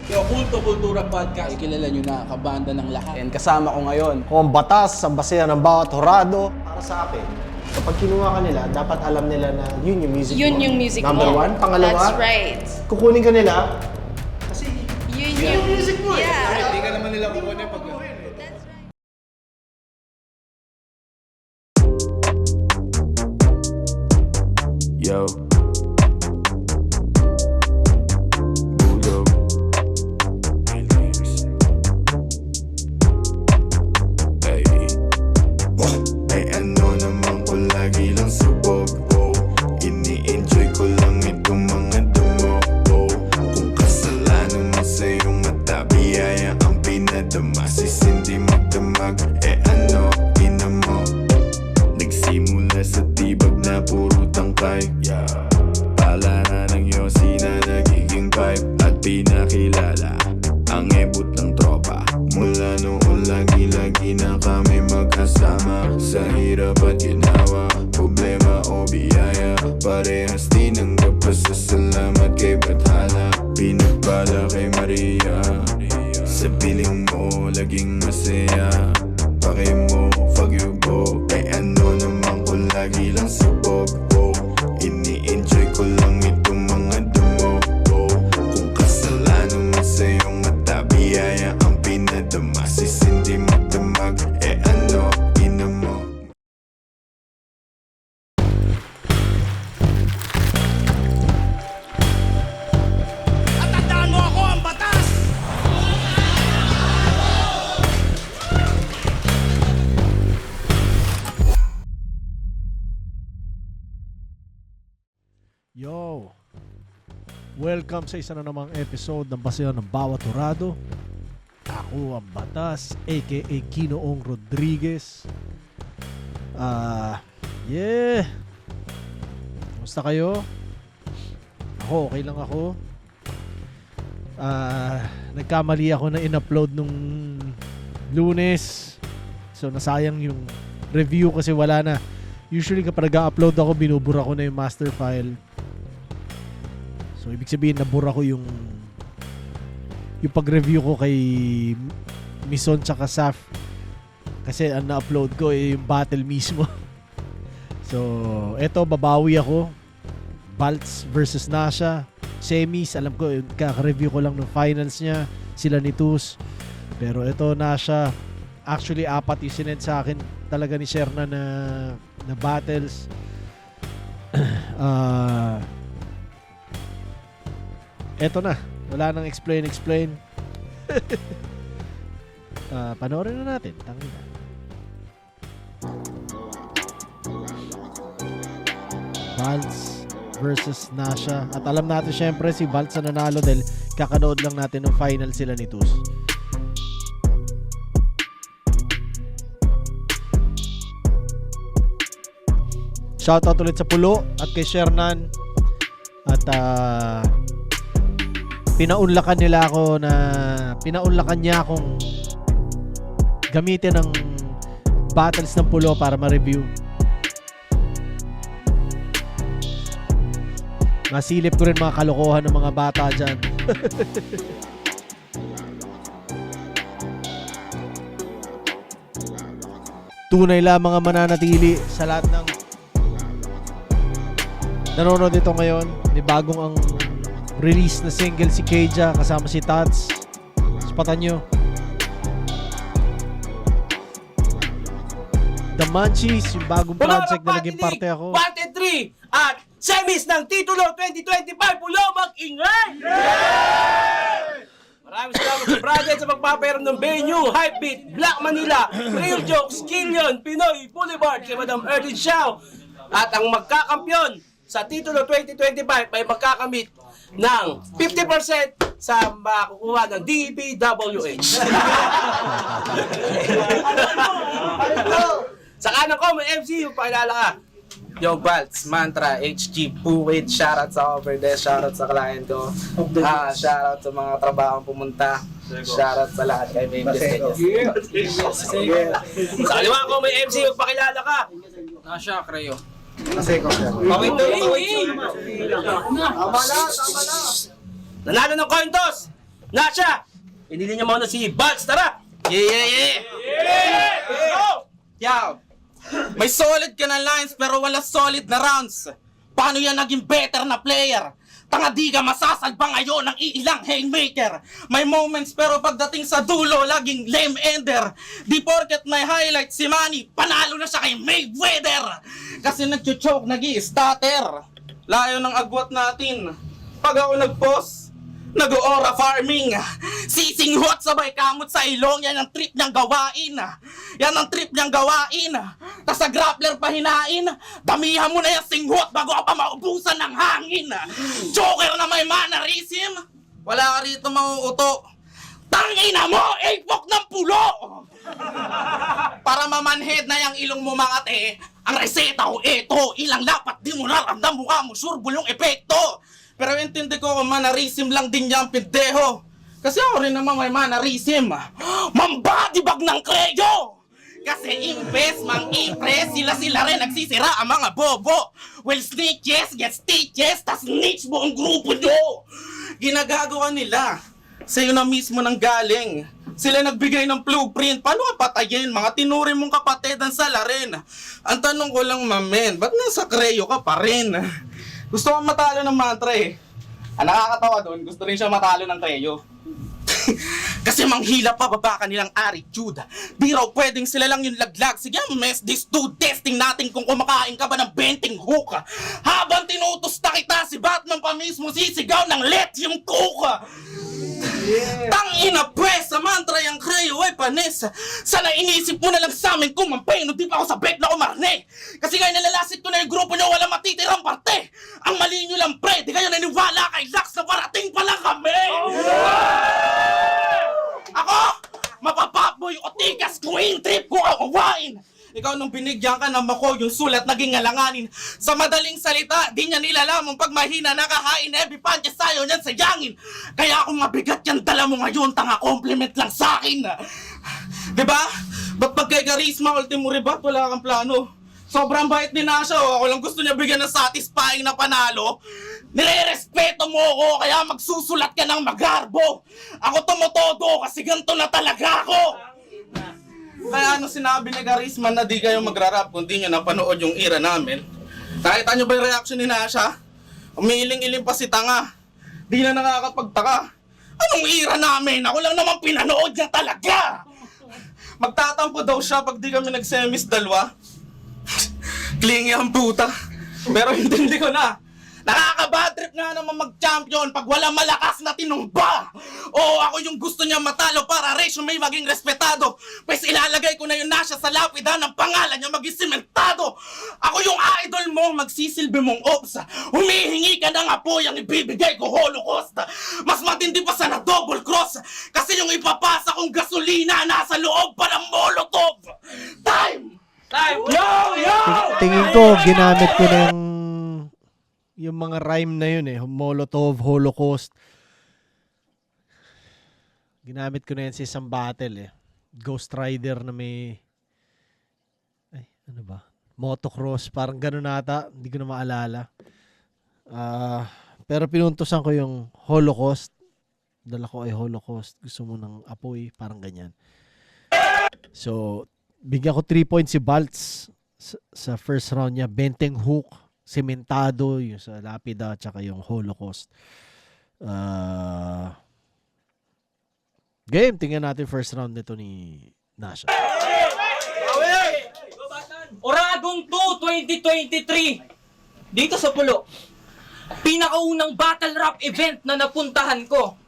Yung Kulto-Kultura Podcast. Ay, kilala nyo na, kabanda ng lahat. And kasama ko ngayon. Kung ang batas sa basehan ng bawat horado, para sa akin, kapag kinuha ka nila, dapat alam nila na yun yung music Yun mo. yung music Number mo. one. Pangalawa, That's right. kukunin ka nila, kasi Yun yung music mo yeah. Hindi ka naman nila kukunin pag... That's right. Yo. Bulldog. Hey. Ay ano naman ko lagi lang subok. Ini-enjoy ko lang itong mga damo. Kung kasalanan mo sa iyong mata, biyaya ang pinadama. Sisindi magdamag, ano, ina mo. Nagsimula sa tibag na puro tangkay, pala na ng yosi na nagiging pipe. At pinakilala ang ebot ng tropa. Mula noon lagi-lagi na kami magkasama. Sa hirap at ginawa, problema o biyaya, parehas tinanggap. Pasasalamat kay Bathala, pinagpala kay Maria. Sa piling mo laging masaya, pake mo, fuck you go. Ay ano naman ko lagi lang subok. Ini-enjoy ko lang itong mga damo. Kung kasalanan mo sa iyong mata, biyaya ang pinadama. Sisindi magdamag, ano, ina mo. Yo! Welcome sa isa na namang episode ng Basehan ng Bawat Horado. Ako ang Batas, aka Kinoong Rodriguez. Yeah! Kamusta kayo? Ako, okay lang ako. Nagkamali ako na in-upload nung Lunes. So nasayang yung review kasi wala na. Usually kapag nag-upload ako, binubura ko na yung master file. So ibig sabihin nabura ko yung pag-review ko kay Mison tsaka Saf. Kasi ang na-upload ko yung battle mismo. So eto, babawi ako. Baltz versus Nasha. Semis, alam ko, kaka-review ko lang ng finals niya. Sila ni Tus. Pero eto, Nasha. Actually, 4 yung sinend sa akin talaga ni Sherna na battles. Eto na. Wala nang explain. Panoorin na natin. Tangina. Baltz versus Nasha. At alam natin syempre si Baltz na nanalo dahil kakanood lang natin ng final sila ni Tus. Shoutout ulit sa Pulo at kay Shernan. At pinaunlakan niya akong gamitin ng battles ng Pulo para ma-review. Masilip ko rin mga kalokohan ng mga bata dyan. Tunay lamang ang mananatili sa lahat ng nanonood dito ngayon. May bagong ang release na single si Keija kasama si Tats. Spatan nyo. The Munchies, yung bagong project na naging parte ako. 1 and 3 at semis ng titulo 2025. Pulo, mag-ingay! Maraming salamat sa project sa pagpapayaram ng venue, Hypebeat, Black Manila, Real Jokes, Killian, Pinoy, Boulevard, kay Madam Erdin Xiao. At ang magkakampyon sa titulo 2025 ay magkakamit ng 50% sa makukuha ng DPWH. Sa kanan ko, may MC, yung pakilala ka. Yo, Baltz, Mantra, HG, Puwit, shoutout sa over there, shoutout sa client ko. Shoutout sa mga trabahong pumunta. Shoutout sa lahat kay Baby Sa kaliwa ko, may MC, yung pakilala ka. Nasha, Creo. Pawit doon. Nanalo ng coin toss. Nasha! Pinili niya muna si Balts, tara! Yeah! Let's go! Yaw! May solid ka na lines pero wala solid na rounds. Paano yan naging better na player? Tanga di ka masasalba ngayon ng iilang haymaker. May moments pero pagdating sa dulo, laging lame ender. Di porket may highlight si Manny, panalo na siya kay Mayweather. Kasi nag-choke, nag-i-stutter. Layo ng agwat natin. Pag ako nag-post, nag-aura farming. Sisinghot sabay kamot sa ilong. Yan ang trip niyang gawain. Yan ang trip niyang gawain. Tas sa grappler pa hinain. Damihan mo na yung singhot bago ka pa maubusan ng hangin. Joker na may mannerism. Wala ka rito mauuto. Tangina mo! Ipok ng pulo! Para mamanhead na yung ilong mo mga te, ang reseta ko eto. Ilang lapat di mo naramdam mukha mo surbol yung epekto. Pero intindi ko kung mannerism lang din yung pindeho. Kasi ako rin naman may mannerism. Mambadibag ng kreyo! Kasi imbes mang impress, sila rin nagsisira ang mga bobo. Well, snitches get stitches, tas snitch buong grupo nyo. Ginagagawa nila. Sa'yo na mismo nang galing. Sila nagbigay ng blueprint. Paano ka patayin? Mga tinuri mong kapatid ang salarin. Ang tanong ko lang, mamen, ba't nasa kreyo ka pa rin? Gusto kong matalo ng mantra eh. Ang nakakatawa doon, gusto rin siya matalo ng kreyo. Kasi manghila pa baba kanilang attitude. Di raw pwedeng sila lang yung laglag. Sige, mess this dude. Testing natin kung kumakain ka ba ng benting hook. Habang tinutusta kita, si Batman pa mismo sisigaw ng let yung kuka. Tangina pwes, sa mantra yung kreyo ay panis. Sana inisip mo na lang sa amin kung mampeno. Di pa ako sa bet na umarne. Kasi ngayon nalalasit ko na yung grupo nyo, wala matitirang parte. Ang mali nyo lang pre, di kayo naniwala kay Lax na parating pa lang kami. Ako, mapapaboy o tigas, queen trip ko ang awain. Ikaw nung binigyan ka ng mako, yung sulat naging alanganin. Sa madaling salita, di niya nilalamang pag mahina nakahain, every punches sa'yo niyan sayangin. Kaya kung mabigat yan, dala mo ngayon, tanga compliment lang sa'kin. Diba? Ba't pag kay Charisma, ultimo rebat, wala kang plano? Sobrang bait ni Nasha, ako lang gusto niya bigyan ng satisfying na panalo. Nire-respeto mo ako, kaya magsusulat ka ng magarbo. Ako tumotodo kasi ganito na talaga ako. Kaya ano sinabi ni Charisma na di kayo magra-rap kung di nyo napanood yung era namin? Nakita nyo ba yung reaction ni Nasha? Umiiling-iling pa si Tanga. Di na nakakapagtaka. Anong era namin? Ako lang naman pinanood niya talaga. Magtatampo daw siya pag di kami nag-semis dalawa. Klingi ang puta. Pero hindi ko na. Nakaka-bad trip nga naman mag-champion pag wala malakas na tinumba. Oo, ako yung gusto niya matalo para resume maging respetado. Pues ilalagay ko na yung Nasha sa lapida ng pangalan niya maging sementado. Ako yung idol mo, magsisilbi mong ops. Humihingi ka ng apoy ang ibibigay ko holocaust. Mas matindi pa sa na double cross. Kasi yung ipapasa kong gasolina nasa loob pa ng molotov. Time! Tingin ko, ginamit ko na yung mga rhyme na yun eh. Molotov, Holocaust. Ginamit ko na yan sa isang battle eh. Ghost Rider na may... Ay, ano ba? Motocross. Parang gano'n nata. Hindi ko na maalala. Pero pinuntusan ko yung Holocaust. Dala ko ay Holocaust. Gusto mo ng apoy. Parang ganyan. So, bigyan ko 3 points si Baltz sa first round niya. Benteng hook. Sementado, yung sa lapida, tsaka yung Holocaust. Game, tingnan natin first round nito ni Nasha. Oragon 2 2023 dito sa Pulo. Pinakaunang battle rap event na napuntahan ko.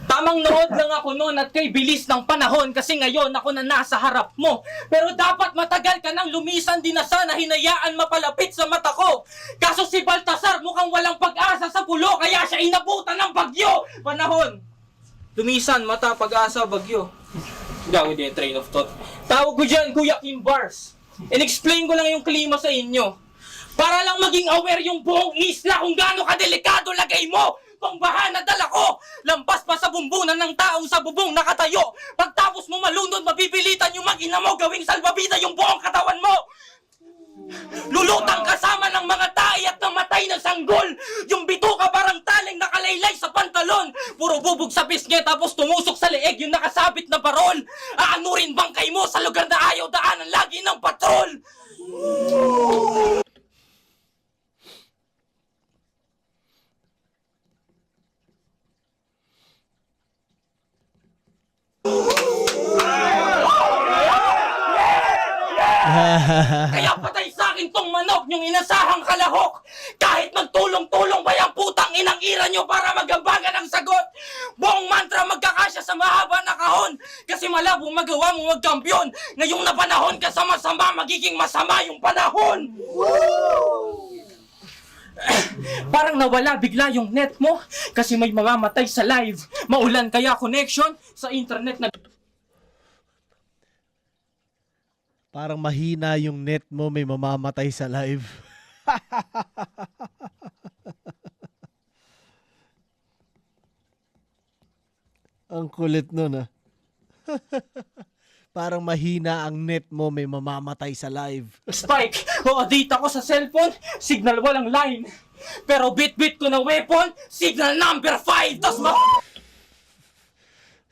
Tamang nood lang ako noon at kay bilis ng panahon kasi ngayon ako na nasa harap mo. Pero dapat matagal ka nang lumisan din na sana hinayaan mapalapit sa mata ko. Kaso si Baltasar mukhang walang pag-asa sa Pulo kaya siya inabutan ng bagyo. Panahon. Lumisan, mata, pag-asa, bagyo. Gawin din yung train of thought. Tawag ko dyan, Kuya Kim Bars. In-explain ko lang yung klima sa inyo. Para lang maging aware yung buong isla kung gaano kadelikado lagay mo. Tong baha na dala ko, lampas pa sa bumbunan ng taong sa bubong nakatayo. Pagtapos mo malunod, mabibilitan yung mag-ina mo gawing salbabida yung buong katawan mo. Lulutang kasama ng mga tae at namatay na sanggol. Yung bituka parang taling nakala nakalaylay sa pantalon. Puro bubog sa pisngi tapos tumusok sa leeg yung nakasabit na parol. Aanurin bangkay mo sa lugar na ayaw daanan lagi ng patrol. Kaya patay sa akin tong manok yung inasahang kalahok. Kahit magtulong-tulong ba yung putang inang ira nyo para magambagan ang sagot. Buong mantra magkakasya sa mahaba na kahon. Kasi malabo magawa mo magkampiyon. Ngayong napanahon ka sa masama, magiging masama yung panahon. Parang nawala bigla yung net mo kasi may mamamatay sa live. Maulan kaya connection sa internet na... Parang mahina yung net mo, may mamamatay sa live. Ang kulit nun ah. Parang mahina ang net mo, may mamamatay sa live. Spike, o data ko sa cellphone, signal walang line. Pero bit-bit ko na weapon, signal number 5. Tas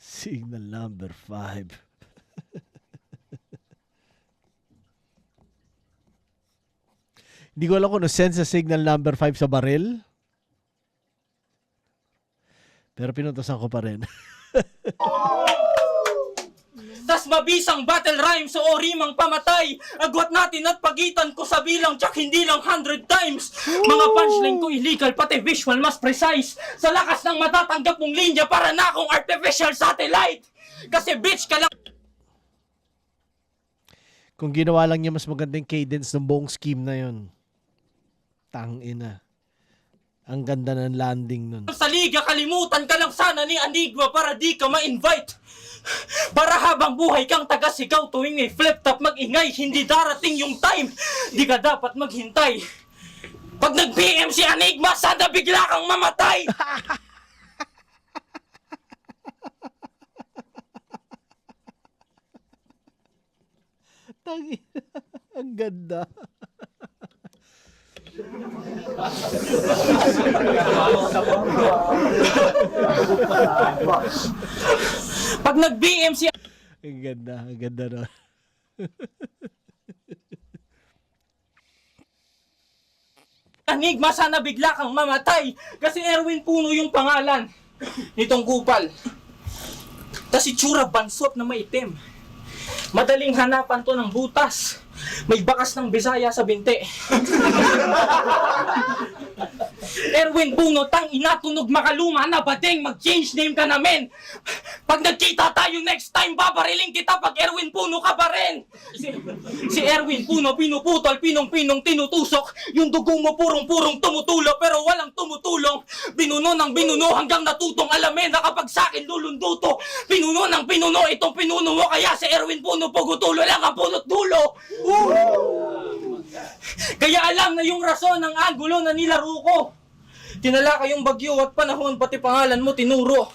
Signal number 5. Hindi ko alam kung sense sa signal number 5 sa baril. Pero pinuntasan ko pa rin. Tas mabisang battle rhymes o rimang pamatay. Agwat natin at pagitan ko sa bilang tsak hindi lang 100 times. Mga punchline ko illegal pati visual mas precise. Sa lakas ng matatanggap mong linya para na akong artificial satellite. Kasi bitch ka lang. Kung ginawa lang niya mas magandang cadence ng buong scheme na yon. Tangina. Ang ganda ng landing nun. Sa liga kalimutan ka lang sana ni Enigma para di ka ma-invite. Para habang buhay kang taga-sigaw tuwing may flip-top mag-ingay, hindi darating yung time. Di ka dapat maghintay. Pag nag-PM si Enigma, sana bigla kang mamatay. Tangina. Ang ganda. Pag nag-BM si Ang ganda no. Enigma, sana bigla kang mamatay. Kasi Erwin Puno yung pangalan nitong kupal. Tas itsura bansot na maitim. Madaling hanapan to ng butas. May bakas ng Bisaya sa binte. Erwin Puno, tang inatunog makaluma na badeng, mag-change name ka namin. Pag nagkita tayo next time, babariling kita pag Erwin Puno ka pa rin. Si Erwin Puno, pinuputol, pinong-pinong tinutusok. Yung dugo mo purong-purong tumutulo, pero walang tumutulong. Binuno ng binuno hanggang natutong alamin na kapag sa'kin lulunduto. Pinuno ng pinuno, itong pinuno mo, kaya si Erwin Puno, pugutulo lang ang punot dulo. Kaya alam na yung rason ng angulo na nilaro ko. Tinala kayong bagyo at panahon, pati pangalan mo tinuro.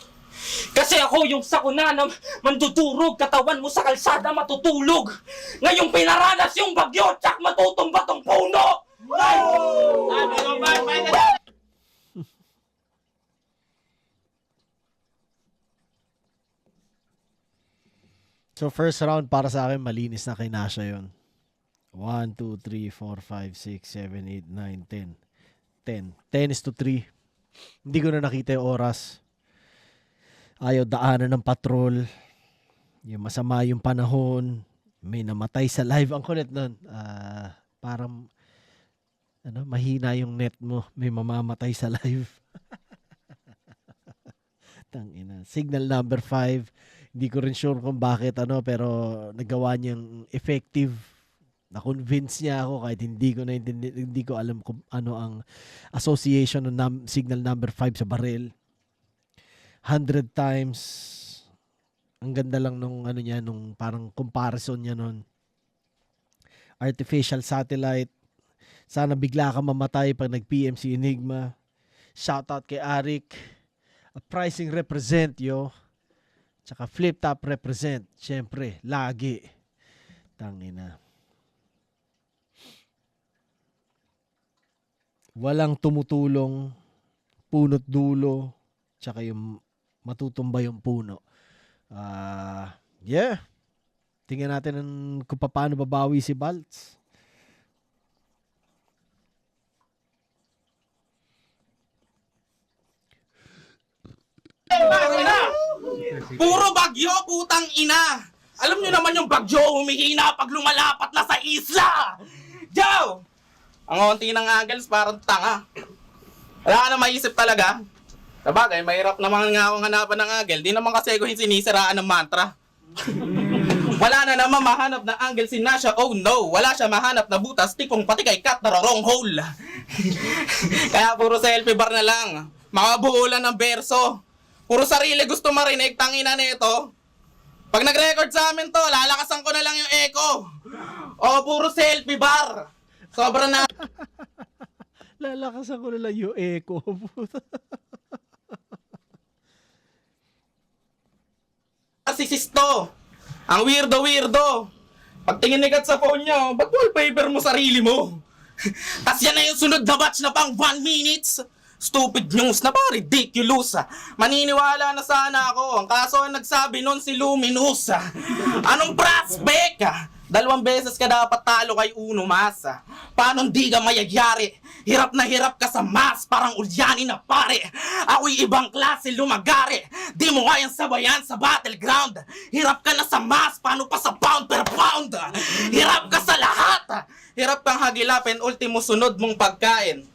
Kasi ako yung sakuna na manduturog, katawan mo sa kalsada matutulog. Ngayong pinaranas yung bagyo, tsak matutumba tong puno. So first round para sa akin, malinis na kay Nasha yun. 1, 2, 3, 4, 5, 6, 7, 8, 9, 10. 10-3. Hindi ko na nakita yung oras. Ayaw daanan ng patrol. Yung masama yung panahon. May namatay sa live. Ang kulit nun. Parang mahina yung net mo. May mamamatay sa live. Tangina. Signal number 5. Hindi ko rin sure kung bakit pero nagawa niyang effective. Na-convince niya ako kahit hindi ko alam kung ano ang association ng signal number 5 sa baril. 100 times. Ang ganda lang nung nung parang comparison niya nun. Artificial satellite. Sana bigla ka mamatay pag nag-PM si Enigma. Shoutout kay Arik. A pricing represent yo. Tsaka flip top represent. Siyempre, lagi. Tangina. Walang tumutulong. punot dulo, tsaka yung matutumba yung puno. Yeah. Tingnan natin kung paano babawi si Baltz. Puro bagyo, putang ina! Alam nyo naman yung bagyo humihina pag lumalapat na sa isla! Jow! Ang onti ng agals parang tanga. Wala ka na maisip talaga. Sabagay, mahirap naman nga akong hanapan ng agel. Di naman kasi ako yung sinisiraan ng mantra. Wala na naman mahanap na angle si Nasha, oh no! Wala siya mahanap na butas, tipong pati kay Kat na wrong hole. Kaya puro selfie bar na lang. Makabuo lang ng berso. Puro sarili gusto marinig, tangina nito. Pag nag-record sa amin to, lalakasan ko na lang yung echo. O, puro selfie bar. Sobra na. Lalakasan ko na lang yung echo. Asisisto. Ang weirdo. Pagtingin ni Kat sa phone niya, ba't wallpaper mo sarili mo? Tas yan na yung sunod na batch na pang 1 minutes. Stupid news na ba? Ridiculous. Maniniwala na sana ako. Ang kaso ang nagsabi nun si Luminous. Anong prospect? 2 beses ka dapat talo kay Uno Mas. Paano di ka mayayari? Hirap na hirap ka sa mas, parang ulyani na pare. Ako'y ibang klase lumagari. Di mo kayang sabayan sa battleground. Hirap ka na sa mas, paano pa sa pound per pound? Hirap ka sa lahat. Hirap kang hagilapin, ultimo sunod mong pagkain.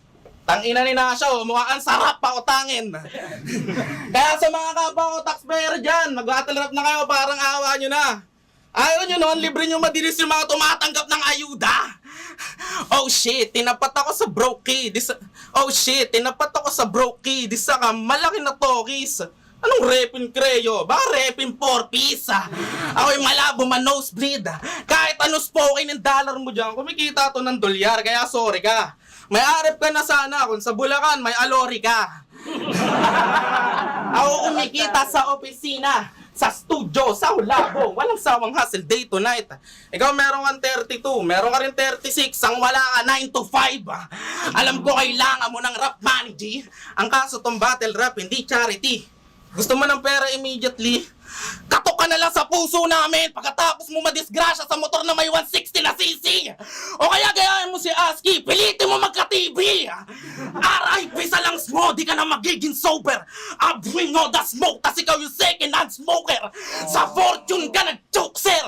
Tangina ni Nasha, mukhang sarap pa utangin. Kaya sa mga kapwa ko taxpayer dyan, mag-battle rap na kayo, parang awa nyo na. Ayaw nyo noon, libre nyo madilis yung mga tumatanggap ng ayuda. Oh shit, tinapat ako sa brokey. Tinapat ako sa brokey. Di saka malaki na tokis. Anong repin kreyo? Ba repin 4-piece? Ako'y malabo man nosebleed. Kahit ano spoken ng dollar mo dyan, kumikita to ng dolyar, kaya sorry ka. May arep ka na sana kung sa Bulacan may alori ka. Ako kumikita sa opisina, sa studio, sa Hulabo. Walang sawang hustle day to night. Ikaw meron kang 32, meron ka rin 36, ang wala ka 9 to 5. Alam ko kailangan mo ng rap manager. Ang kaso tong battle rap, hindi charity. Gusto mo ng pera immediately? Katok ka na lang sa puso namin pagkatapos mo madisgrasya sa motor na may 160 na cc. O kaya gayahin mo si Aski, pilitin mo magka-TV. RIP sa lungs mo, di ka na magiging sober. I bring all the smoke, tas ikaw yung second hand smoker. Sa fortune ka nag-chokeser.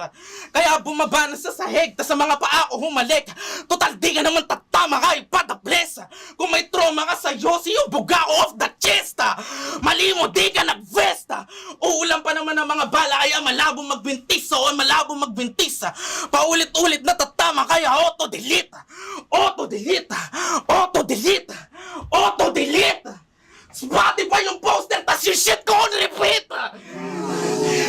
Kaya bumaba na sa sahig, tas sa mga paa ko humalik. Total di ka naman tatama kay padables. Kung may trauma ka sa yosi, yung buga ko off the chest. Mali mo, di ka nag-vesta. Uulan pa naman ng mga bala, kaya malabo magbintis. Malabo magbintis. Paulit-ulit na tatama, kaya auto-delete. Spotify yung poster, tas yung shit ko on repeat.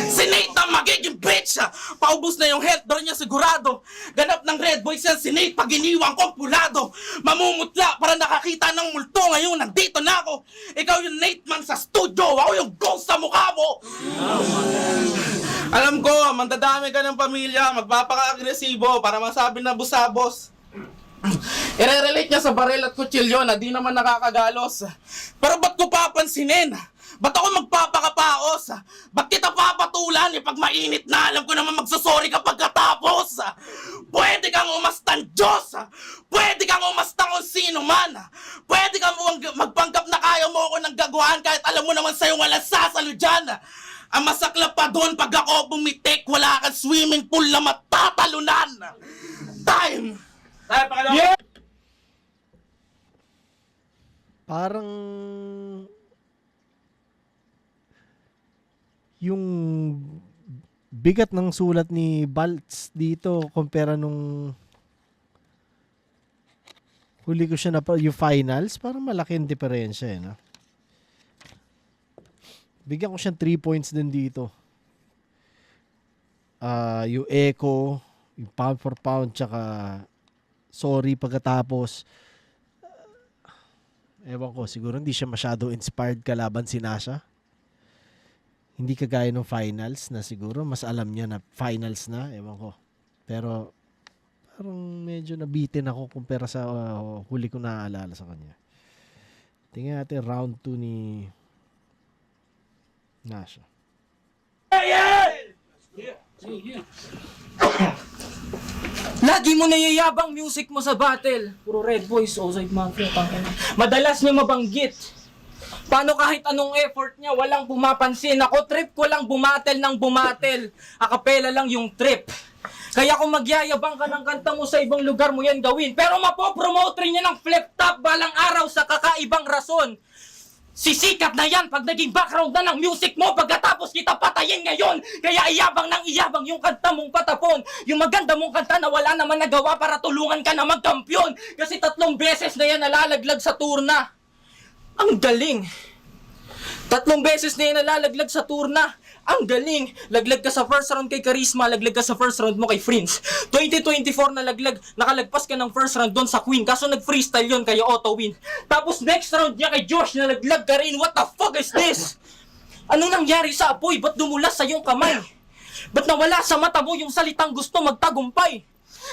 Si Nate ang magiging bitch. Paubos na yung health door niya sigurado. Ganap ng Red Boys yan si Nate pag iniwang kong pulado. Mamumutla para nakakita ng multo. Ngayon nandito na ako. Ikaw yung Nate man sa studio, ako yung ghost sa mukha mo. Alam ko, mandadami ka ng pamilya, magpapaka-agresibo para masabi na busabos. I-relate niya sa baril at kutsilyo na di naman nakakagalos. Pero ba't ko papansinin? Ba't ako magpapakapaos? Ba't kita papatulan? Pag mainit na, alam ko naman magsasorry ka pagkatapos. Pwede kang umastan Diyos. Pwede kang umastan kung sino man. Pwede kang magpanggap na kaya mo ako ng gagawin kahit alam mo naman sa'yo walang sasalo dyan. Ang masaklap pa doon pag ako bumitik, wala kang swimming pool na matatalunan. Time! Yeah! Parang yung bigat ng sulat ni Baltz dito kumpara nung huli ko siya na yung finals, parang malaki ang diferensya eh, no? Bigyan ko siya 3 points din dito. Yung echo, yung pound for pound, tsaka sorry pagkatapos. Ewan ko, siguro hindi siya masyado inspired kalaban si Nasha. Hindi kagaya ng finals na siguro mas alam niya na finals na, ewan ko. Pero parang medyo nabitin ako kumpara sa huli ko naaalala sa kanya. Tingnan natin round 2 ni Nasha. Lagi mo nayayabang music mo sa battle. Puro Red Boys, Ozide Mafia, tangina. Madalas niya mabanggit. Paano kahit anong effort niya, walang pumapansin. Ako, trip ko lang bumatel ng bumatel. Akapela lang yung trip. Kaya kung magyayabang ka ng kanta mo sa ibang lugar mo yan gawin. Pero mapopromote rin niya ng flip top balang araw sa kakaibang rason. Sisikat na yan pag naging background na ng music mo pagkatapos kita patayin ngayon. Kaya iyabang ng iyabang yung kanta mong patapon. Yung maganda mong kanta na wala naman nagawa para tulungan ka na magkampiyon. Kasi 3 beses na yan nalalaglag sa turna. Ang galing. 3 beses na yan nalalaglag sa turna. Ang galing. Laglag ka sa first round kay Charisma, laglag ka sa first round mo kay Prince. 2024 nakalagpas ka ng first round doon sa Queen. Kaso nag-freestyle yun, kaya auto-win. Tapos next round niya kay Josh, nalaglag ka rin. What the fuck is this? Anong nangyari sa apoy? Ba't dumulas sa iyong kamay? Ba't nawala sa mata mo yung salitang gusto magtagumpay?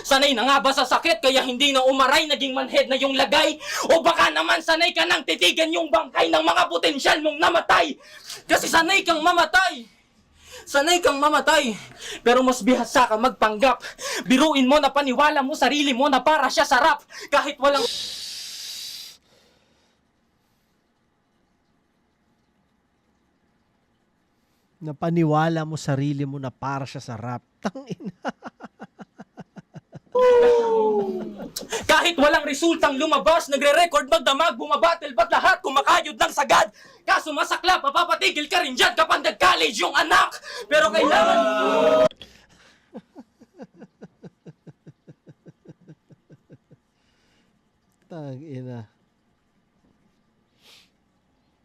Sanay na nga ba sa sakit kaya hindi na umaray, naging manhead na yung lagay? O baka naman sanay ka nang titigan yung bangkay ng mga potensyal mong namatay? Kasi sanay kang mamatay. Sanay kang mamatay, pero mas bihasa ka magpanggap. Biruin mo na paniwala mo sarili mo na para siya sarap. Kahit walang... Napaniwala mo sarili mo na para siya sa rap. Tangina. Kahit walang resultang lumabas, nagre-record, magdamag, bumabattle, ba't lahat kumakayod ng sagad? Kaso masakla, papapatigil ka rin dyan kapag nag-college yung anak. Pero kailangan... Tangina.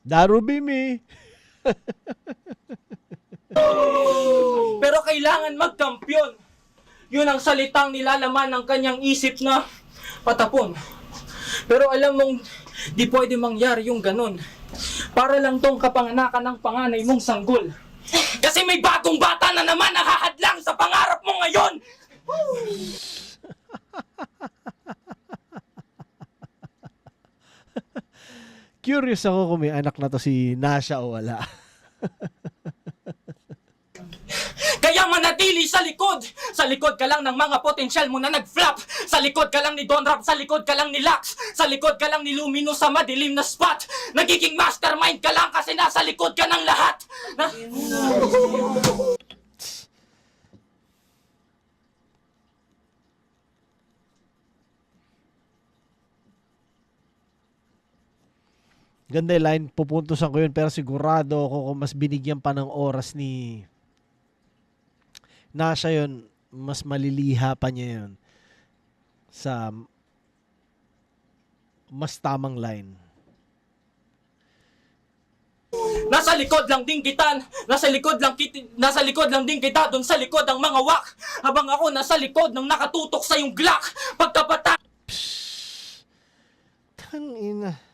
Darubimi. Pero kailangan magkampiyon. Yun ang salitang nilalaman ng kanyang isip na patapon. Pero alam mong di pwede mangyari yung ganun. Para lang tong kapanganakan ng panganay mong sanggol. Kasi may bagong bata na naman nakahadlang sa pangarap mo ngayon. Curious ako kung may anak na to si Nasha o wala. Kaya manatili sa likod. Sa likod ka lang ng mga potensyal mo na nag-flop. Sa likod ka lang ni Don Rap, sa likod ka lang ni Lax. Sa likod ka lang ni Lumino sa madilim na spot. Nagiging mastermind ka lang kasi nasa likod ka ng lahat. Ganda yung line, pupuntusan ko yun pero sigurado ako kung mas binigyan pa ng oras ni Nasha yun, mas maliliha pa niya yun sa mas tamang line. Nasa likod lang din kita, nasa likod lang din kita, doon sa likod ang mga wak. Habang ako nasa likod ng nakatutok sa yung Glock. Pagkapata... Tangina.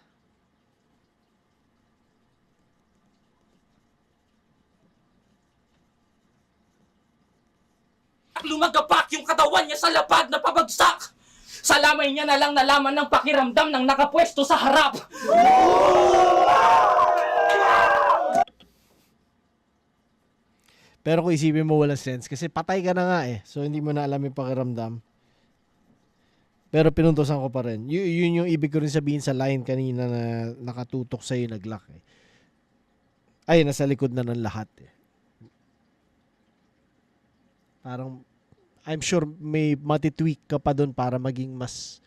Lumagapak yung katawan niya sa lapad na pabagsak. Sa lamay niya na lang nalaman ng pakiramdam ng nakapwesto sa harap. Pero kung isipin mo walang sense kasi patay ka na nga eh. So hindi mo na alam yung pakiramdam. Pero pinuntosan ko pa rin. Yun yung ibig ko rin sabihin sa line kanina na nakatutok sa'yo nag-lock eh. Ay, nasa likod na ng lahat eh. Parang I'm sure may matitweak ka pa doon para maging mas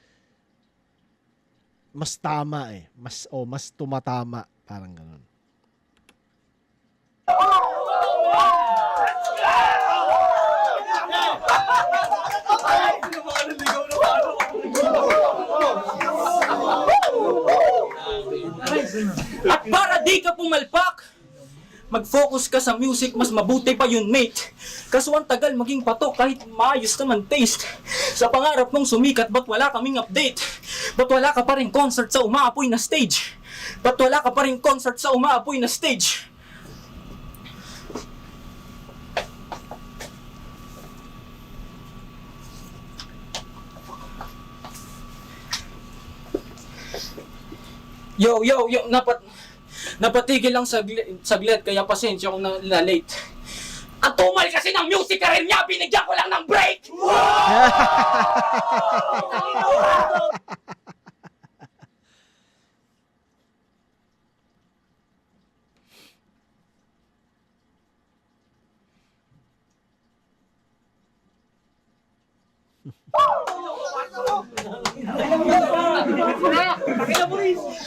tama eh. Mas tumatama. Parang ganun. At para di ka pumalpak, mag-focus ka sa music, mas mabuti pa yun, mate. Kaso ang tagal maging patok kahit maayos naman taste. Sa pangarap mong sumikat, ba't wala kaming update? Ba't wala ka pa rin concert sa umaapoy na stage? Ba't wala ka pa rin concert sa umaapoy na stage? Yo, napatigil lang saglit, kaya pasensya kung na-late. Ang tumal kasi ng music career niya, binigyan ko lang ng break!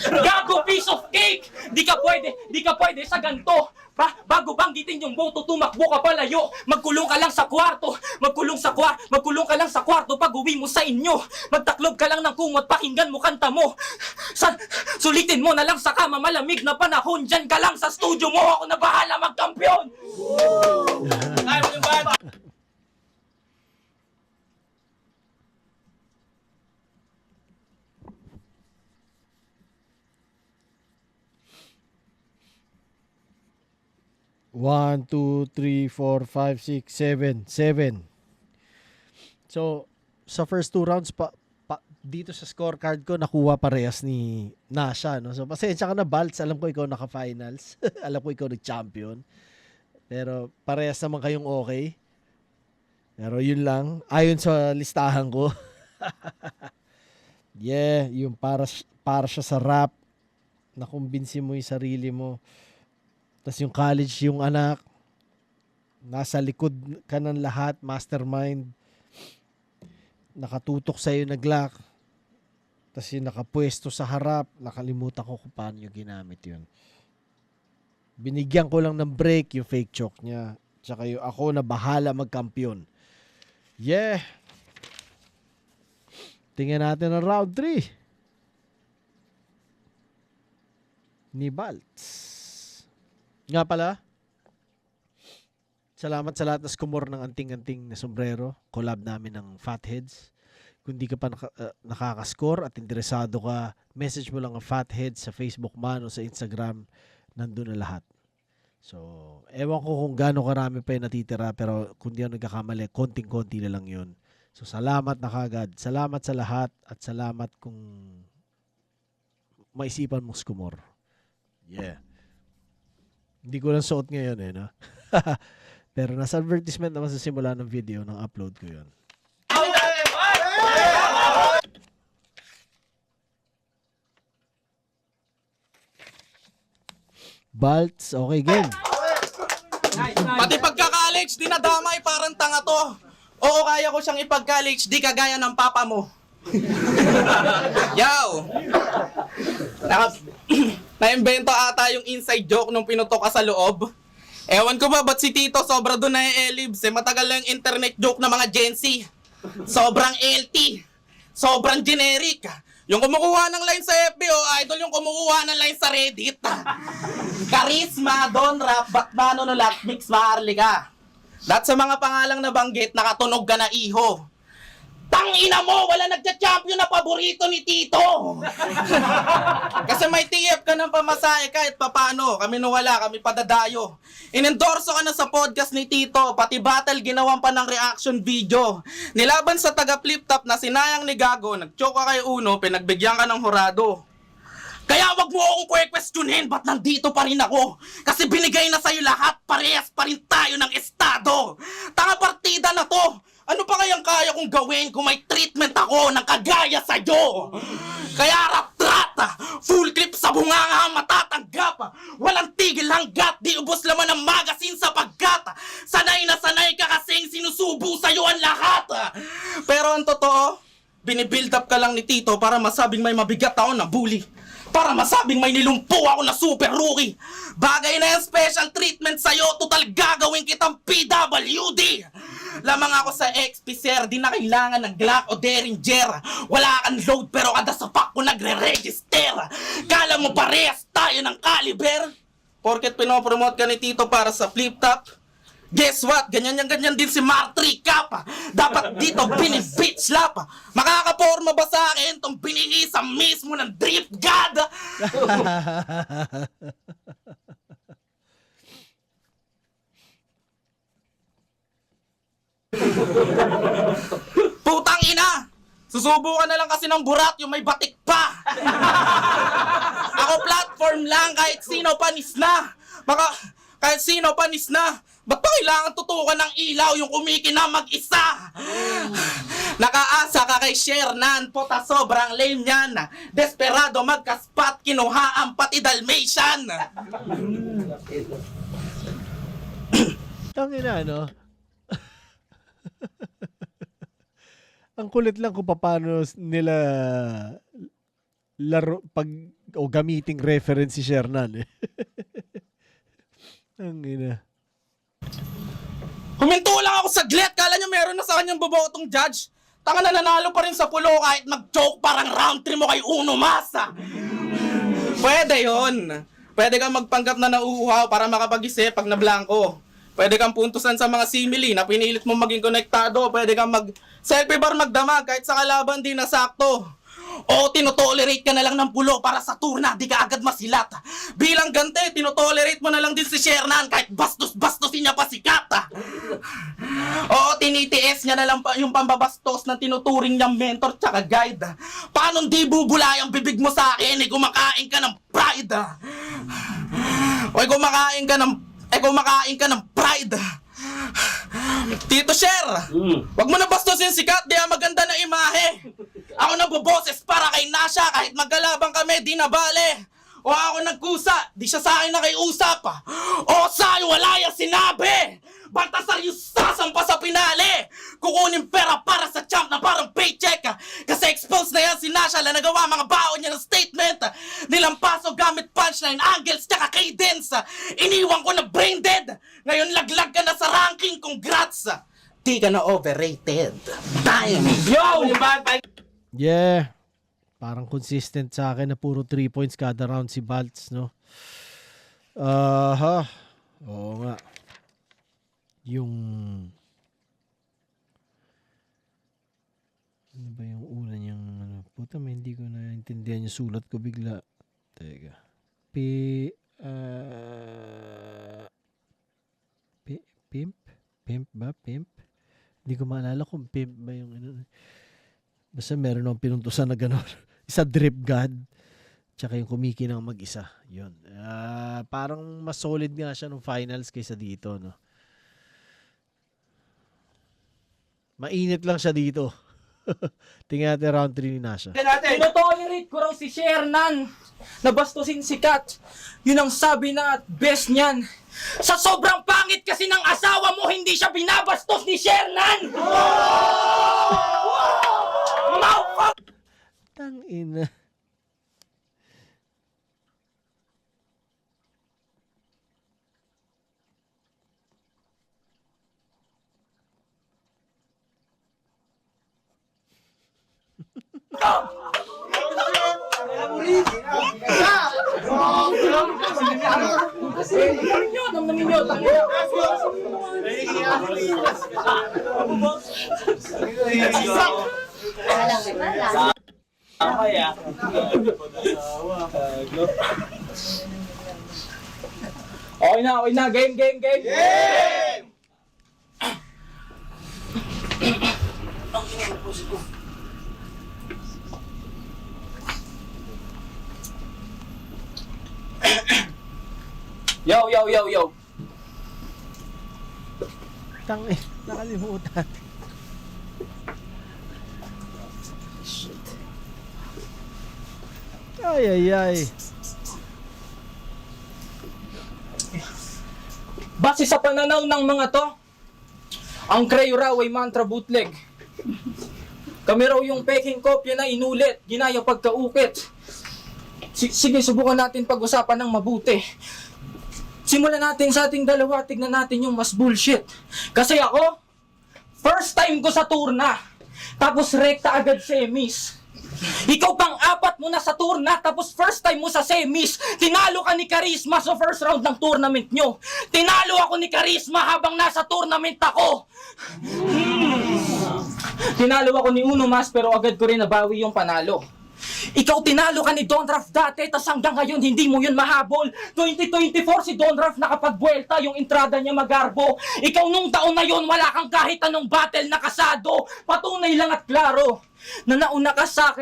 Gago piece of cake! Di ka pwede sa ganto! Bago banggitin yung boto, tumakbo ka palayo. Magkulong ka lang sa kwarto. Magkulong ka lang sa kwarto pag uwi mo sa inyo. Magtaklob ka lang ng kumot, pakinggan mo kanta mo. Sulitin mo na lang sa kama, malamig na panahon. Diyan ka lang sa studio mo, ako na bahala magkampiyon. Ay, mo yung band. One, two, three, four, five, six, seven. So, sa first 2 rounds dito sa scorecard ko nakuha parehas ni Nasha, no. So, pasensya ka na, Balts, alam ko ikaw naka-finals. Alam ko ikaw nag-champion. Pero parehas naman kayong okay. Pero yun lang, ayon sa listahan ko. Yeah, yung para siya sa rap, nakumbinsi mo yung sarili mo. Tapos yung college, yung anak, nasa likod ka ng lahat, mastermind, nakatutok sa'yo na Glock, tapos yung nakapwesto sa harap, nakalimutan ko kung paano yung ginamit yun. Binigyan ko lang ng break yung fake choke niya, tsaka yung ako na bahala magkampiyon. Yeah! Tingnan natin ang round 3 ni Balts. Nga pala, salamat sa lahat na skumor ng anting-anting na sombrero. Collab namin ng Fatheads. Kung di ka pa nakakascore at interesado ka, message mo lang ang Fatheads sa Facebook man o sa Instagram. Nandun na lahat. So, ewan ko kung gaano karami pa yung natitira, pero kung di ako nagkakamali, konting-konti na lang yun. So, salamat na kagad. Salamat sa lahat at salamat kung maisipan mong skumor. Yeah. Hindi ko lang suot ngayon no? Pero nasa advertisement naman sa simula ng video, nang upload ko yun. Balts, okay game. Pati pagka-college, dinadamay parang tanga to. Oo, kaya ko siyang ipag-college, di kagaya ng papa mo. Yaw! Na-invento ata yung inside joke nung pinutok ka sa loob. Ewan ko ba, ba't si Tito sobra doon na elibs? Matagal lang yung internet joke ng mga Gen Z. Sobrang LT. Sobrang generic. Yung kumukuha ng line sa FB, idol yung kumukuha ng line sa Reddit. Charisma, Don Rap, Batmano no Lat, Mix Maharlika. Lahat sa mga pangalang nabanggit, nakatunog ka na iho. Tangina mo, wala nagcha-champion na paborito ni Tito. Kasi may TF ka ng pamasahe kahit papano. Kami wala, kami padadayo. Inendorso ka na sa podcast ni Tito, pati battle ginawan pa ng reaction video. Nilaban sa taga flip top na sinayang ni Gago, nag-choke ka kay Uno, pinagbigyan ka ng hurado. Kaya wag mo akong questionin, ba't nandito pa rin ako? Kasi binigay na sa'yo lahat, parehas pa rin tayo ng estado. Tanga partida na to. Ano pa kayang kaya kong gawin kung may treatment ako ng kagaya sa'yo? Kaya rap-trata, full clip sa bunganga matatanggap. Walang tigil hanggat, di ubos laman ng magasin sapagkat sanay na sanay ka kasing sinusubo sa'yo ang lahat. Pero ang totoo, binibuild up ka lang ni Tito para masabing may mabigat ako na bully. Para masabing may nilumpo ako na super rookie. Bagay na yung special treatment sa'yo, total gagawin kitang PWD. Lamang ako sa XP sir, di na kailangan ng Glock o Derringer. Wala kang load pero kada sapak ko nagre-register. Kala mo parehas tayo ng caliber? Porket pinopromote ka ni Tito para sa flip top, guess what? Ganyan din si Martri Cap. Dapat dito binibit slap. Makakaporma ba sa akin tong biningi sa mismo ng Drip God? Putang ina! Susubukan na lang kasi ng burat yung may batik pa. Ako platform lang, kahit sino panis na. Kahit sino panis na. Ba't pa kailangan tutukan ng ilaw yung kumikinang mag-isa? Nakaasa ka kay Shernan, puta sobrang lame yan. Desperado magkaspat, kinuhaan pati Dalmatian. Tangina, no? Ang kulit lang kung paano nila laro pag o gamiting reference si Shernan eh. Tangina. Huminto lang ako saglit, kala nyo meron na sa kanyang bobotong judge. Tanga na nanalo pa rin sa pulo kahit mag-joke parang round 3 mo kay Uno Masa. Pwede yon. Pwede kang magpanggap na nauuhaw para makapag-isip pag nablangko. Pwede kang puntusan sa mga simili na pinilit mong maging konektado. Pwede kang mag-selfie bar magdamag kahit sa kalaban di nasakto. O tinotolerate ka na lang ng pulo para sa turna, di ka agad masilat. Bilang gante, tinotolerate mo na lang din si Shernan kahit bastos-bastosin niya pa sikat. O tinitiis niya na lang yung pambabastos na tinuturing niyang mentor tsaka guide. Paano di bubulay ang bibig mo sa akin? Kumakain ka ng pride. O kumakain ka ng pride. Tito Sher, wag mo na bastusin si Kat, di maganda na imahe. Ako nagboboses para kay Nasha, kahit magkalabang kami, di na bale. O ako nagkusa, di siya sa akin nakiusap. O sa'yo wala yung sinabi. Baltasar yung sasampa sa pinali. Kukunin pera para sa champ na parang paycheck. Kasi exposed na yan si Nasha na nagawa mga baon niya ng statement. Nilampaso gamit punchline, angles, tsaka cadence. Iniwan ko na brain dead. Ngayon laglag ka na sa ranking, congrats. Di ka na overrated. Damn. Yo! Yeah. Parang consistent sa akin na puro 3 points kada round si Baltz, no? Oo nga. Yung... Ano ba yung una niyang... Puta, may hindi ko naintindihan yung sulat ko bigla. Teka. Pimp? Pimp ba? Pimp? Hindi ko maalala kung pimp ba yung... Basta meron akong pinuntusan na gano'n. Isa drip god. Tsaka yung kumikinang mag-isa. Yun. Parang mas solid nga siya nung finals kaysa dito, no? Mainit lang siya dito. Tingnan natin round 3 ni Nasha. Tinotolerate ko raw si Shernan. Nabastusin si Kat. Yun ang sabi na at best niyan. Sa sobrang pangit kasi ng asawa mo, hindi siya binabastos ni Shernan! Tangina. Okay na. Game! Yo! Nakalimutan. Ay. Base sa pananaw ng mga to, ang Crayo raw ay mantra bootleg. Kami raw yung peking kopya na inulit, ginaya pagkaukit. Sige, subukan natin pag-usapan ng mabuti. Simulan natin sa ating dalawa, tignan natin yung mas bullshit. Kasi ako, first time ko sa turna, tapos rekta agad semis. Ikaw pang-apat mo na sa turna, tapos first time mo sa semis, tinalo ka ni Charisma sa first round ng tournament nyo. Tinalo ako ni Charisma habang nasa tournament ako. Tinalo ako ni Uno Mas pero agad ko rin nabawi yung panalo. Ikaw tinalo ka ni Donraf dati, tas hanggang ngayon hindi mo yun mahabol. 2024 si Donraf nakapagbuelta, yung entrada niya magarbo. Ikaw nung taon na yun wala kang kahit anong battle na kasado. Patunay lang at klaro. na nauna ka sa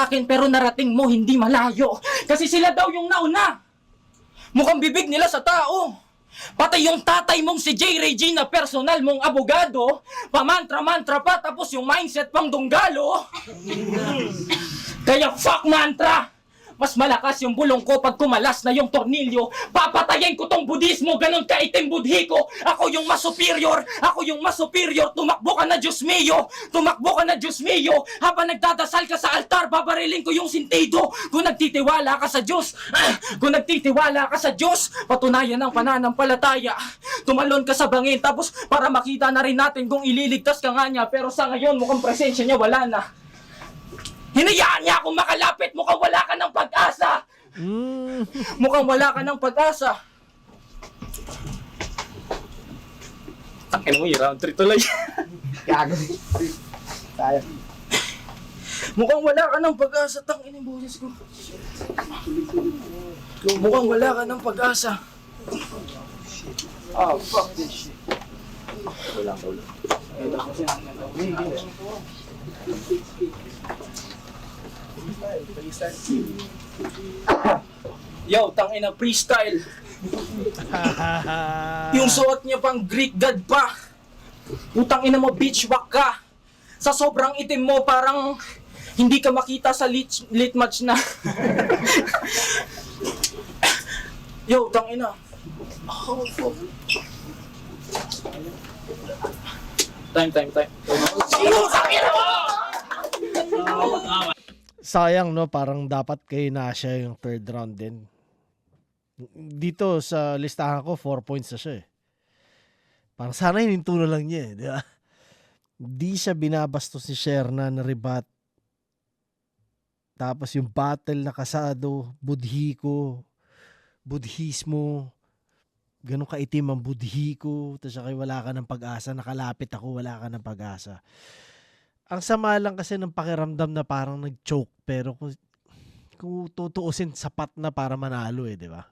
akin, pero narating mo hindi malayo. Kasi sila daw yung nauna. Mukhang bibig nila sa tao. Pati yung tatay mong si J. Regina, personal mong abogado, pamantra-mantra pa, tapos yung mindset pang dunggalo. Kaya fuck mantra! Mas malakas yung bulong ko pag kumalas na yung tornilyo. Papatayin ko tong budismo, ganun kaitim budhi ko. Ako yung mas superior, tumakbo ka na Diyos mio, habang nagdadasal ka sa altar, babarilin ko yung sintido. Kung nagtitiwala ka sa Diyos, patunayan ang pananampalataya. Tumalon ka sa bangin, tapos para makita na rin natin kung ililigtas ka nga niya, pero sa ngayon mukhang presensya niya wala na. Hinayaan niya akong makalapit, mukhang wala ka ng pag-asa. Mukhang wala ka ng pag-asa. Takin mo, round 3 tuloy. Mukhang wala ka ng pag-asa, tangin yung boses ko. Mukhang wala ka ng pag-asa. Oh, fuck this shit. Wala. Yo, tangina freestyle. Yung suot niya pang Greek god pa. Utang ina mo, bitch, wak ka. Sa sobrang itim mo, parang hindi ka makita sa lit match na. Yo, tangina. Oh, fuck. Time. Sayang, no? Parang dapat kay Nasha yung third round din. Dito sa listahan ko, 4 points na siya eh. Parang sana hininto na lang niya eh, di ba? Di siya binabastos ni Sherna na rebat. Tapos yung battle na kasado, budhismo, ganun kaitim ang budhi ko, tapos kay wala ka ng pag-asa, nakalapit ako, wala ka ng pag-asa. Ang sama lang kasi ng pakiramdam na parang nag-choke, pero kung tutuusin, sapat na para manalo eh, di ba?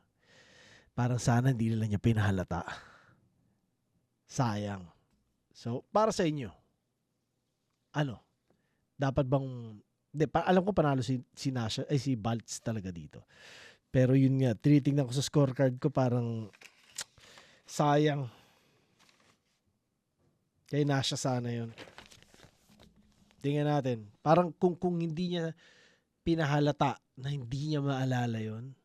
Parang sana hindi nila niya pinahalata. Sayang. So, para sa inyo, ano? Dapat bang... alam ko panalo si Nasha, si Baltz talaga dito. Pero yun nga, tinitingnan ko sa scorecard ko, parang sayang. Kay Nasha sana yun. Tingnan natin. Parang kung hindi niya pinahalata na hindi niya maalala yun,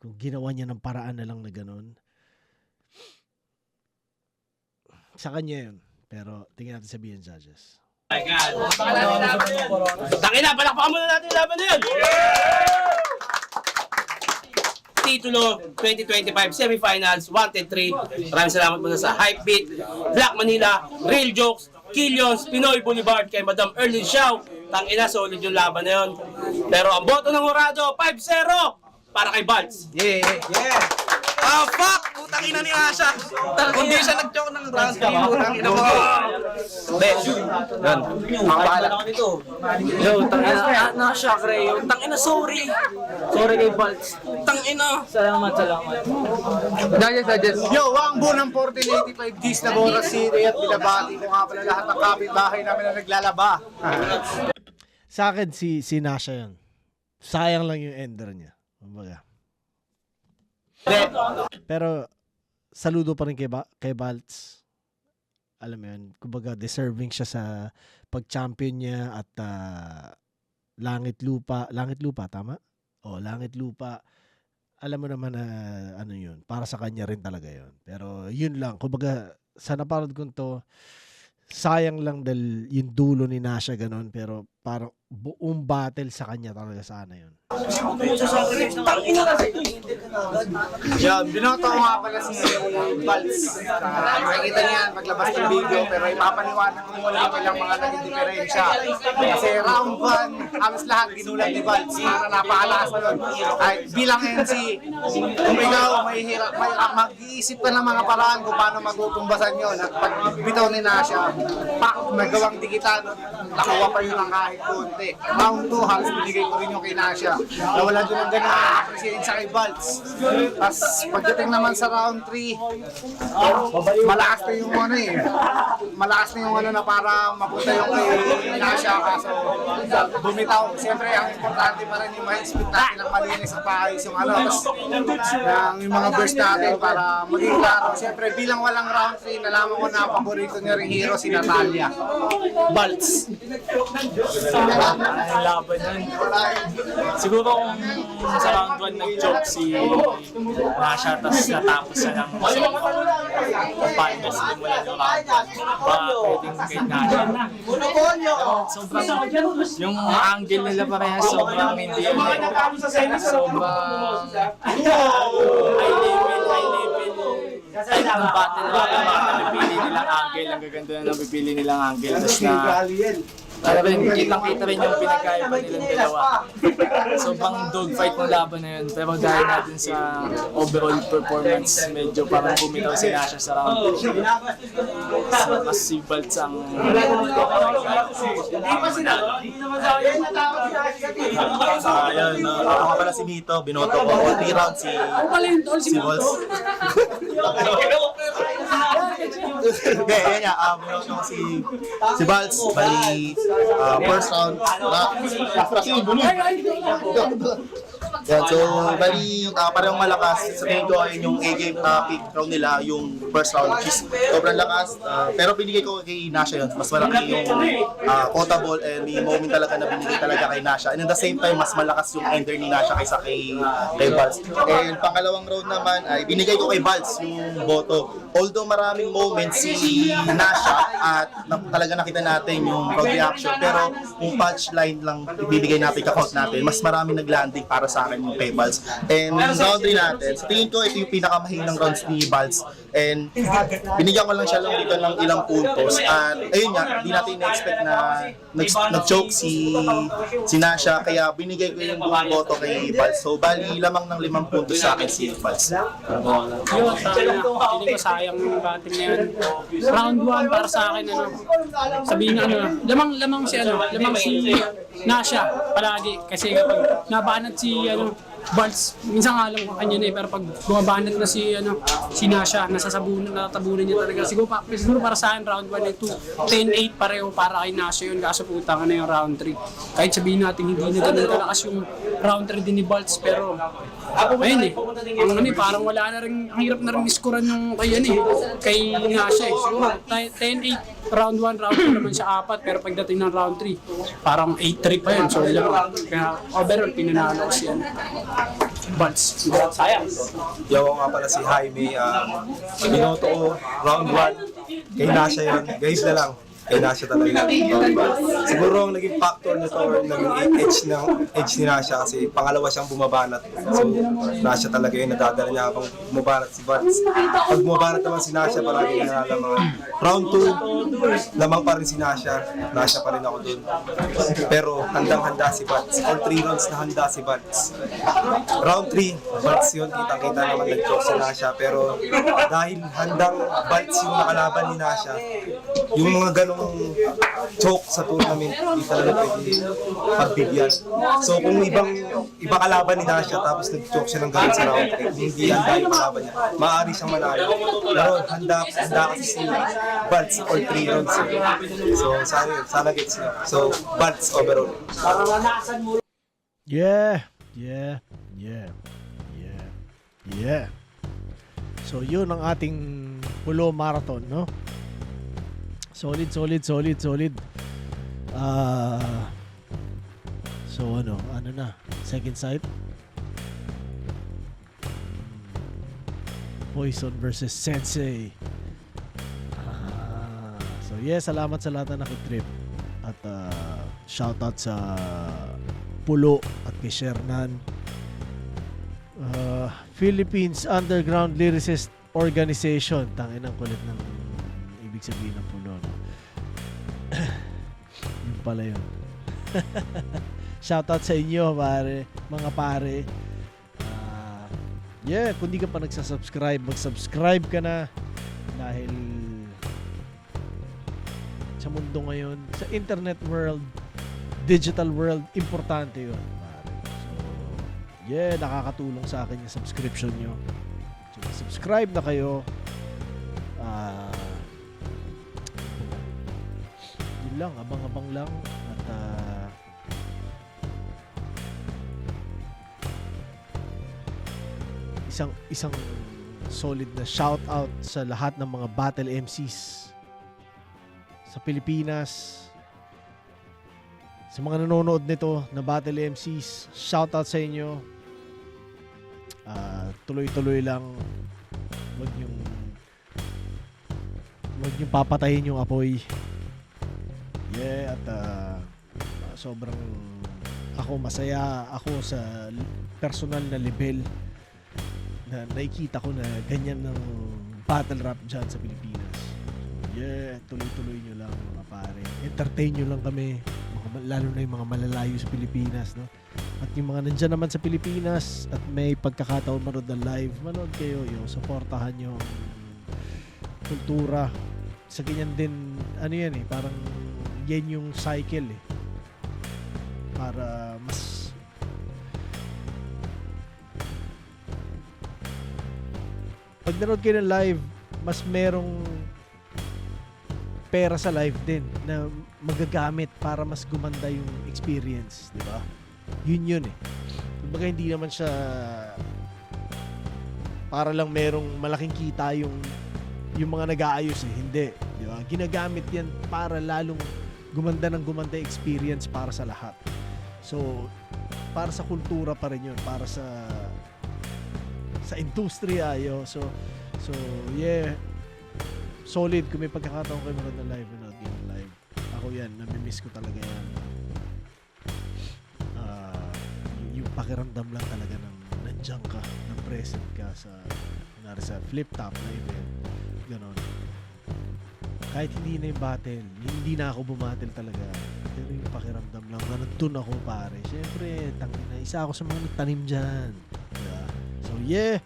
kung ginawa niya ng paraan na lang na ganun, sa kanya yun. Pero tingnan natin sabihin, judges. Tangina, palakpakan muna natin yung laban na yun! Titulo 2025 semifinals, Wanted 3. Maraming salamat muna sa Hypebeat, Black Manila, Real Jokes, Killions, Pinoy Boulevard kay Madam Erlyn Xiao. Tangina, solid yung laban na yun. Pero ang boto ng Jurado, 5-0 para kay Baltz. Yeah. Ah, fuck! Putang ina ni Asha. Hindi siya nag-joke ng round 3. Putang ina mo. Yan. Bahala ka nito. Yo, tangina. Nasha, Creo. Tangina, sorry. Sorry kay Baltz. Tangina. Salamat. Yo, Wangbo ng 1485 G's na Boras City at binabati ko nga pala lahat ng kapitbahay namin na naglalaba. Sa akin, si Nasha yun. Sayang lang yung ender niya. Kumbaga. Pero saludo pa rin kay Baltz. Alam mo yun, kumbaga deserving siya sa pag-champion niya at Langit Lupa, tama? Langit Lupa. Alam mo naman na ano yun, para sa kanya rin talaga yun. Pero yun lang, kumbaga sa napanood ko to, sayang lang dahil yung dulo ni Nasha ganun, pero parang buong battle sa kanya talaga sana yun. Yan, binoto ko nga pala si Baltz. Makikita niya maglabas ng video, pero ipapaniwanan ko muna yung ilang mga naging diferensya. Kasi round 1, halos lahat ginulat ni Baltz. Para napakalakas nun. Kahit bilang MC, kung ikaw mag-iisip ka ng mga paraan kung paano magutumbasan yun. At pag bitaw ni Nasha, pak, nagawang digitan, nakuha pa yun ang kahit kahit konti. Round 2, halos binigay ko rin yung kay Nasha. Nawala doon ang ganun appreciate sa kay Balts. Tapos pagdating naman sa round 3, malakas na yung ano eh. Malakas na yung ano na para mapunta yung kay Nasha. Kaso bumitaw. Siyempre, ang importante pa rin yung ma-split natin ng malinis sa paayos yung ano. Yung mga burst natin para maging klaro. Siyempre, bilang walang round 3, nalaman ko na ang paborito niya ring hero si Natalia. Balts. Ang laban yan. Siguro kung sa round 1 nag-joke si Nasha, tapos natapos na lang finals, simulan yung round 1. Baka pwedeng kay Nasha. Sobrang, yung angle nila parehas, sobrang hindi yun. Sobrang high level ng battle rap, yung mga napipili nilang angle, ang gaganda na napipili nilang angle. Tapos kitang-kita rin yung pinagkaiba nilang dalawa. Sobrang dogfight ng laban na yun. Pero dahil natin sa overall performance, medyo parang bumitaw si Nasha sa round 2. So, mas si Balts ang Ayun, ako nga pala si Mito, binoto ko. 3 rounds si Balls. Okay, ayun nga, binoto ko si Balls. Bali, first round. Yan, so bali parehong malakas. Sa tingin ko ayun yung A-game pick round nila, yung first round, which is sobrang lakas. Pero binigay ko kay Nasha yun. Mas malaki yung quotable and may moment talaga na binigay talaga kay Nasha. And at the same time, mas malakas yung ender ni Nasha kaysa kay Balz. And pangalawang round naman ay binigay ko kay Balz yung boto. Although maraming moments si Nasha at talaga nakita natin yung crowd reaction, pero kung punchline lang ibibigay natin, ka-count natin, mas maraming naglanding para sa akin yung kay Balz. And round 3 natin, sa tingin ko ito yung pinakamahinang rounds ni Balz. And binigyan ko lang siya lang dito ng ilang puntos. At ayun nga, hindi natin na-expect na nag-choke si Nasha, kaya binigay ko yung buong boto kay Balz. So bali lamang ng 5 puntos sa akin si Balz. Yun, hindi ko sayang yung battle na yun. Round 1 para sa akin, sabihin na lamang si Nasha palagi. Kasi kapag nabanat si Balz, minsan nga alam ko kanya na pero pag bumabanat na si Nasha, natatabunan niya talaga. Siguro para sa akin, round 1 ay 10-8 pareho para kay Nasha yun. Kaso putang na yung round 3. Kahit sabihin natin hindi na ganun kalakas yung round 3 din ni Balz, pero ayun parang wala na rin, ang hirap na rin iskoran yung kay Nasha eh. Siguro 10-8 round 1, round 2 naman siya 4, pero pagdating ng round 3 parang 8-3 pa yun. So kaya overall pinanalo ko si Balz. Sayang. Yo, nga pala si Jaime. Binoto ko round 1 kay Nasha yun. Guys na lang. Kay Nasha talaga. Siguro ang naging factor nito or naging edge ni Nasha kasi pangalawa siyang bumabanat. So Nasha talaga yung nadadala niya habang bumabanat si Balz. Pag bumabanat naman si Nasha, palagi nalalaman. Round 2, lamang pa rin si Nasha. Nasha pa rin ako dun. Pero handang-handa si Balz. All 3 rounds na handa si Balz. Round 3, Balz yun. Kitang-kita naman nag-choke si Nasha. Pero dahil handang Balz yung nakalaban ni Nasha, yung mga ganong choke sa tournament, hindi talaga pwede pagbigyan. So kung ibang kalaban ni Nasha tapos nag-choke siya ng ganun sa round 3, hindi handa yung kalaban niya, maaari siyang manalo. Pero handa kasi si Balz all 3 rounds. So sana gets niya. So Balz overall. Yeah. So yun ang ating Pulo Marathon, no? Solid. So ano na? Second sight. Poison versus Sensei. So salamat sa lahat na nakitrip. At shoutout sa Pulo at kay Shernan. Philippines Underground Lyricist Organization. Tangin ang kulit ng ibig sabihin ng Pulo, no? Yun pala yun. Shoutout sa inyo, mga pare. Kung di ka pa nagsasubscribe, mag-subscribe ka na. Dahil sa mundo ngayon, sa internet world, digital world, importante yun. Pare. So, yeah, nakakatulong sa akin yung subscription nyo. So, subscribe na kayo. Yun lang, abang-abang lang. At isang solid na shout out sa lahat ng mga battle MCs sa Pilipinas. Sa mga nanonood nito na battle MCs, shout out sa inyo. Tuloy-tuloy lang. Huwag niyong papatayin yung apoy. Yeah, at sobrang masaya ako sa personal na level na nakikita ko na ganyan ng battle rap dyan sa Pilipinas. So, yeah, tuloy-tuloy nyo lang mga pare. Entertain nyo lang kami, lalo na yung mga malalayo sa Pilipinas, no? At yung mga nandyan naman sa Pilipinas at may pagkakataon manood na live, manood kayo, supportahan nyo ang kultura. Sa ganyan din, ano yan eh, parang yan yung cycle eh. Para mas pag nanood kayo ng live, mas merong pera sa live din na magagamit para mas gumanda yung experience, di ba? Yun eh. Kumbaga hindi naman siya para lang merong malaking kita yung mga nag-aayos eh. Hindi, di ba? Ginagamit yan para lalong gumanda experience para sa lahat. So, para sa kultura pa rin yun, para sa industriya yo. So yeah, solid. Kung may pagkakataon kayo manood ng live, manood kayo ng live. Ako yan, namimiss ko talaga yan. Yung pakiramdam lang talaga ng nandiyan ka, ng present ka sa flip top na event, ganon. Kahit hindi na yung battle, hindi na ako bumattle talaga, pero yung pakiramdam lang na nandun ako pare. Siyempre, isa ako sa mga nagtanim dyan, diba? So yeah,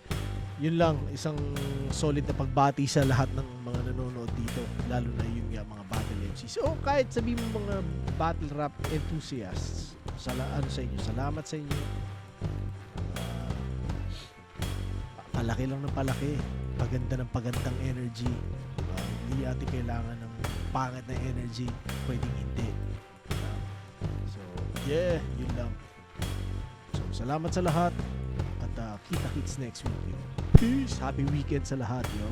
yun lang, isang solid na pagbati sa lahat ng mga nanonood dito, lalo na yun nga mga battle MCs. So kahit sabihin mo mga battle rap enthusiasts, sa inyo, salamat sa inyo. Palaki lang ng palaki, paganda ng pagandang energy, diba? Hindi natin kailangan ng pangit na energy, pwedeng hindi, diba? So yeah, yun lang. So salamat sa lahat. Kita-kits next week, yo. Peace! Happy weekend sa lahat, yo.